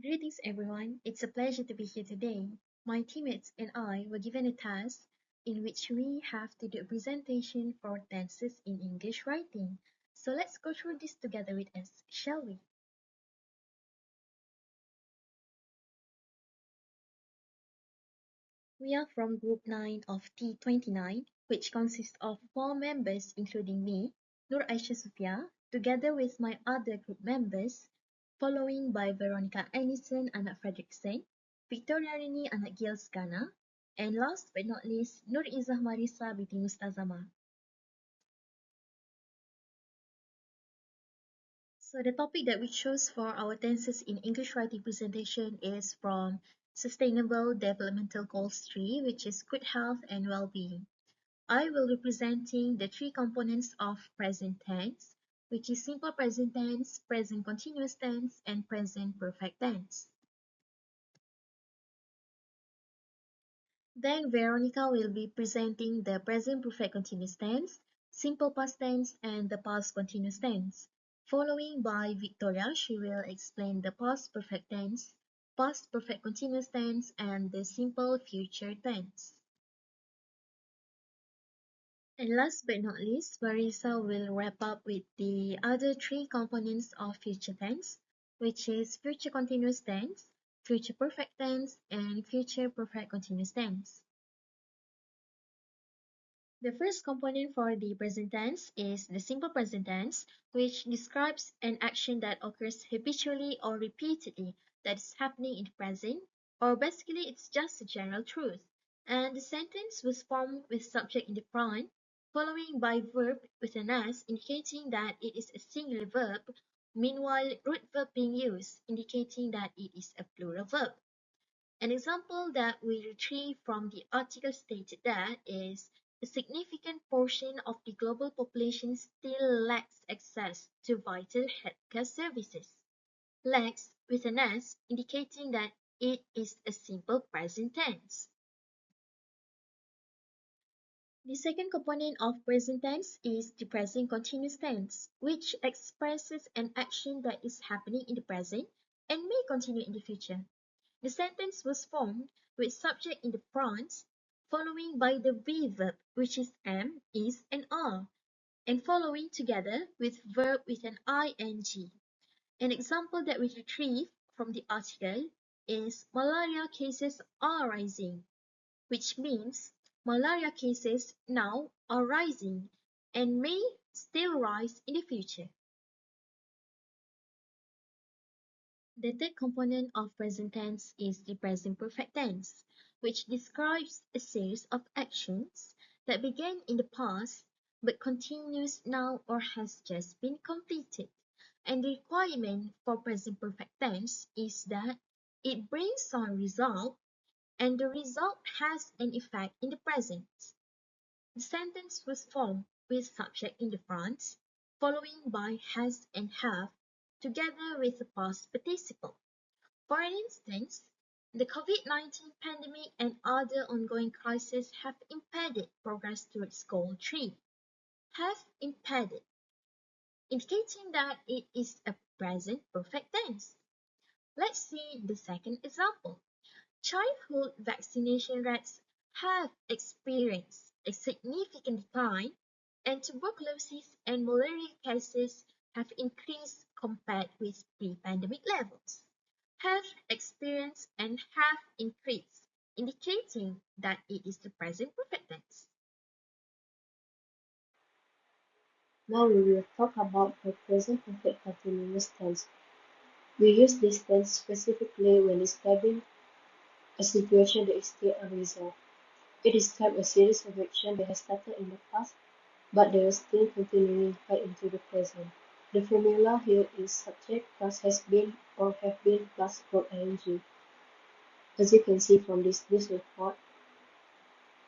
Greetings everyone, it's a pleasure to be here today. My teammates and I were given a task in which we have to do a presentation for tenses in English writing. So let's go through this together with us, shall we? We are from Group 9 of T29, which consists of 4 members including me, Nur Aisyah Sufia, together with my other group members, following by Veronica Anison anak Fredrickson, Victoria Rini anak Gils Ghana, and last but not least, Nur Izzah Marisa binti Mustazama. So the topic that we chose for our tenses in English writing presentation is from Sustainable Developmental Goals 3, which is good health and well-being. I will be presenting the three components of present tense, which is simple present tense, present continuous tense, and present perfect tense. Then Veronica will be presenting the present perfect continuous tense, simple past tense, and the past continuous tense. Following by Victoria, she will explain the past perfect tense, past perfect continuous tense, and the simple future tense. And last but not least, Marisa will wrap up with the other three components of future tense, which is future continuous tense, future perfect tense, and future perfect continuous tense. The first component for the present tense is the simple present tense, which describes an action that occurs habitually or repeatedly that is happening in the present, or basically it's just a general truth. And the sentence was formed with subject in the front, following by verb with an S indicating that it is a singular verb, meanwhile root verb being used indicating that it is a plural verb. An example that we retrieve from the article stated there is a significant portion of the global population still lacks access to vital healthcare services. Lacks with an S indicating that it is a simple present tense. The second component of present tense is the present continuous tense, which expresses an action that is happening in the present and may continue in the future. The sentence was formed with subject in the front, following by the be verb, which is am, is, and are, and following together with verb with an ing. An example that we retrieve from the article is malaria cases are rising, which means malaria cases now are rising and may still rise in the future. The third component of present tense is the present perfect tense, which describes a series of actions that began in the past but continues now or has just been completed. And the requirement for present perfect tense is that it brings some result and the result has an effect in the present. The sentence was formed with subject in the front, following by has and have, together with the past participle. For instance, the COVID-19 pandemic and other ongoing crises have impeded progress towards goal 3. Have impeded, indicating that it is a present perfect tense. Let's see the second example. Childhood vaccination rates have experienced a significant decline, and tuberculosis and malaria cases have increased compared with pre-pandemic levels. Have experienced and have increased, indicating that it is the present perfect tense. Now we will talk about the present perfect continuous tense. We use this tense specifically when describing a situation that is still unresolved. It describes a series of actions that has started in the past, but they are still continuing right into the present. The formula here is subject plus has been or have been plus verb ing. As you can see from this news report,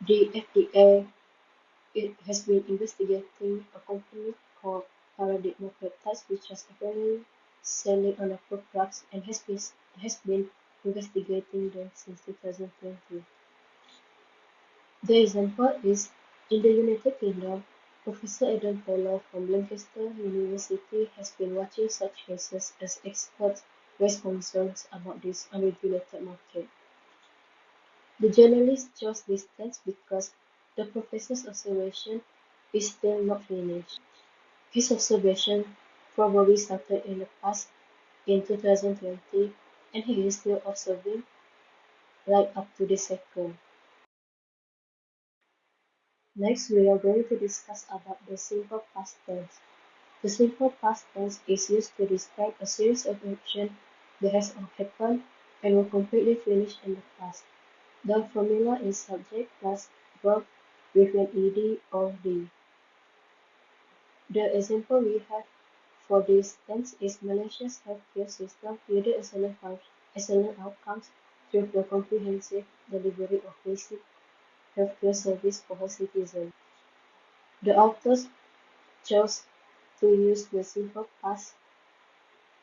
the FDA has been investigating a company called Paradigm Peptides, which has apparently selling unapproved drugs and has been investigating them since 2020. The example is in the United Kingdom, Professor Adam Taylor from Lancaster University has been watching such cases as expert raised concerns about this unregulated market. The journalist chose this text because the professor's observation is still not finished. His observation probably started in the past in 2020 and he is still observing right up to this second. Next, we are going to discuss about the simple past tense. The simple past tense is used to describe a series of actions that has happened and were completely finished in the past. The formula is subject plus verb with an ed or the. The example we have for this tense is Malaysia's healthcare system yielded excellent outcomes through the comprehensive delivery of basic healthcare service for her citizens. The authors chose to use the simple past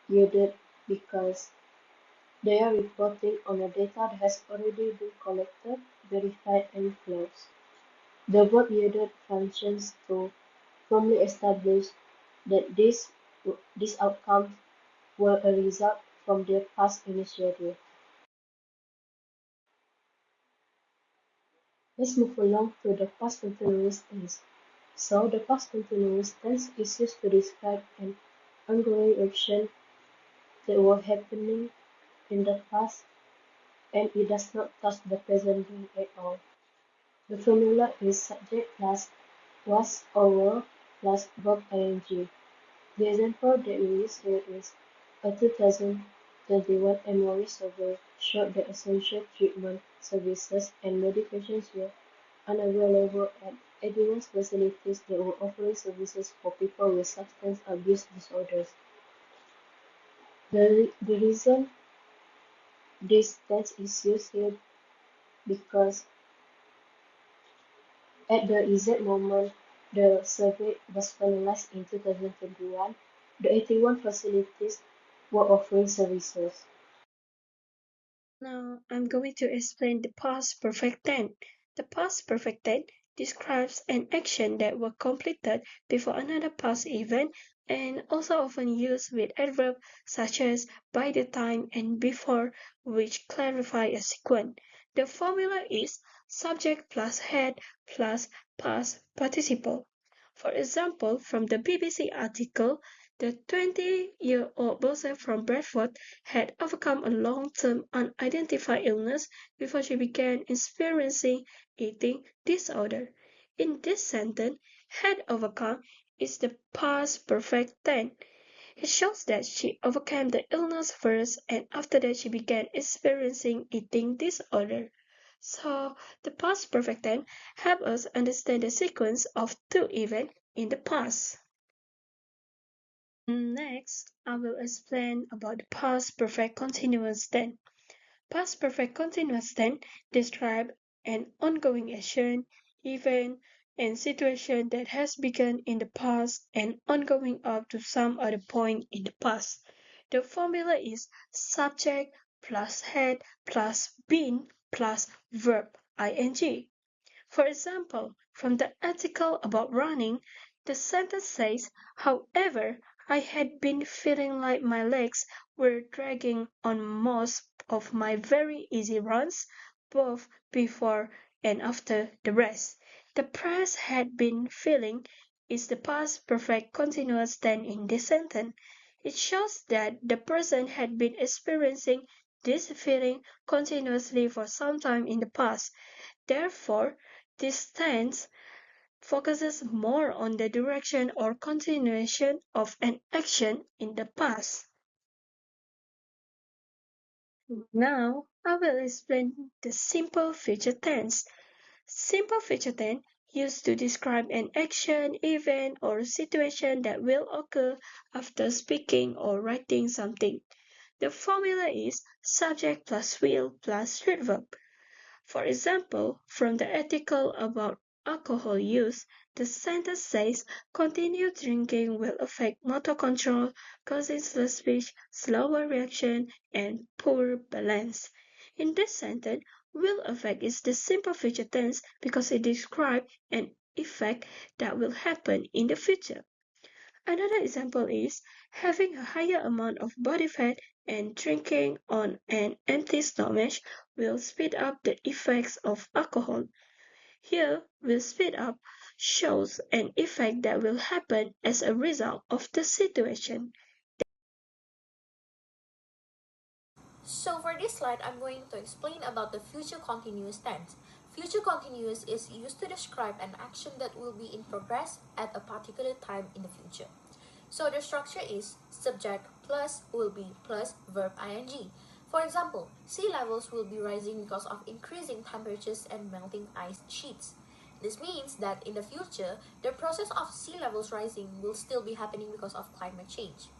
yielded because they are reporting on a data that has already been collected, verified, and closed. The verb yielded functions to firmly establish that these outcomes were a result from their past initiative. Let's move along to the past continuous tense. So the past continuous tense is used to describe an ongoing action that were happening in the past and it does not touch the present day at all. The formula is subject plus was or were plus verb ing. The example that we use here is a 2021 MOE survey showed that essential treatment services and medications were unavailable at 81 facilities that were offering services for people with substance abuse disorders. The reason this text is used here because at the exact moment the survey was finalized in 2021, the 81 facilities were offering services. Now I'm going to explain the past perfect tense. The past perfect tense describes an action that was completed before another past event and also often used with adverbs such as by the time and before which clarify a sequence. The formula is subject plus head plus past participle. For example, from the BBC article, the 20-year-old boxer from Bradford had overcome a long-term unidentified illness before she began experiencing eating disorder. In this sentence, had overcome is the past perfect tense. It shows that she overcame the illness first and after that she began experiencing eating disorder. So, the past perfect tense helps us understand the sequence of two events in the past. Next, I will explain about the past perfect continuous tense. Past perfect continuous tense describe an ongoing action, event, and situation that has begun in the past and ongoing up to some other point in the past. The formula is subject plus had plus been plus verb ing. For example, from the article about running, the sentence says, however, I had been feeling like my legs were dragging on most of my very easy runs, both before and after the rest. The press had been feeling is the past perfect continuous tense in this sentence. It shows that the person had been experiencing this feeling continuously for some time in the past. Therefore, this tense focuses more on the direction or continuation of an action in the past. Now, I will explain the simple future tense. Simple future tense used to describe an action, event, or situation that will occur after speaking or writing something. The formula is subject plus will plus root verb. For example, from the article about alcohol use, the sentence says continued drinking will affect motor control, causing slurred speech, slower reaction, and poor balance. In this sentence, will affect is the simple future tense because it describes an effect that will happen in the future. Another example is having a higher amount of body fat and drinking on an empty stomach will speed up the effects of alcohol. Here, will speed up shows an effect that will happen as a result of the situation. So for this slide, I'm going to explain about the future continuous tense. Future continuous is used to describe an action that will be in progress at a particular time in the future. So the structure is subject plus will be plus verb ing. For example, sea levels will be rising because of increasing temperatures and melting ice sheets. This means that in the future, the process of sea levels rising will still be happening because of climate change.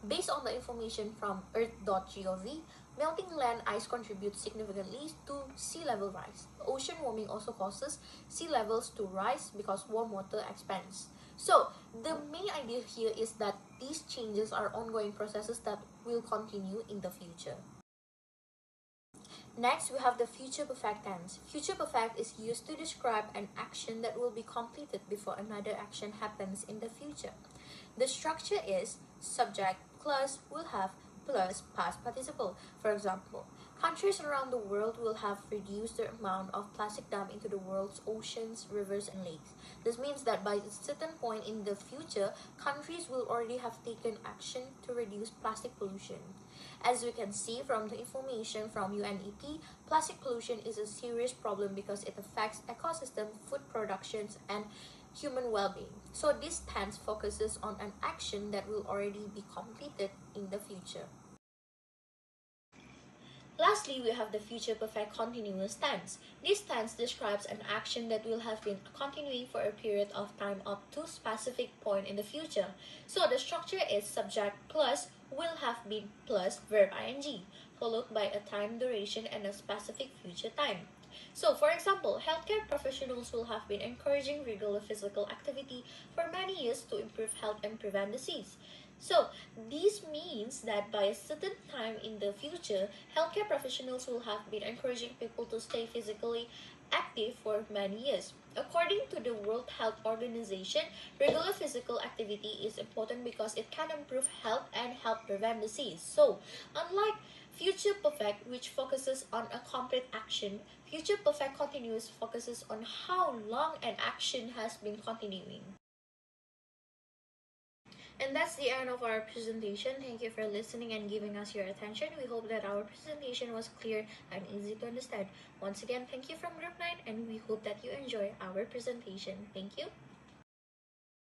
Based on the information from earth.gov, melting land ice contributes significantly to sea level rise. Ocean warming also causes sea levels to rise because warm water expands. So, the main idea here is that these changes are ongoing processes that will continue in the future. Next, we have the future perfect tense. Future perfect is used to describe an action that will be completed before another action happens in the future. The structure is subject plus will have plus past participle. For example, countries around the world will have reduced the amount of plastic dumped into the world's oceans, rivers, and lakes. This means that by a certain point in the future, countries will already have taken action to reduce plastic pollution. As we can see from the information from UNEP, plastic pollution is a serious problem because it affects ecosystem, food productions, and human well-being. So this tense focuses on an action that will already be completed in the future. Lastly, we have the future perfect continuous tense. This tense describes an action that will have been continuing for a period of time up to a specific point in the future. So the structure is subject plus will have been plus verb ing, followed by a time duration and a specific future time. So, for example, healthcare professionals will have been encouraging regular physical activity for many years to improve health and prevent disease. So, this means that by a certain time in the future, healthcare professionals will have been encouraging people to stay physically active for many years. According to the World Health Organization, regular physical activity is important because it can improve health and help prevent disease. So, unlike future perfect, which focuses on a complete action, future perfect continuous focuses on how long an action has been continuing. And that's the end of our presentation. Thank you for listening and giving us your attention. We hope that our presentation was clear and easy to understand. Once again, thank you from Group 9 and we hope that you enjoy our presentation. Thank you.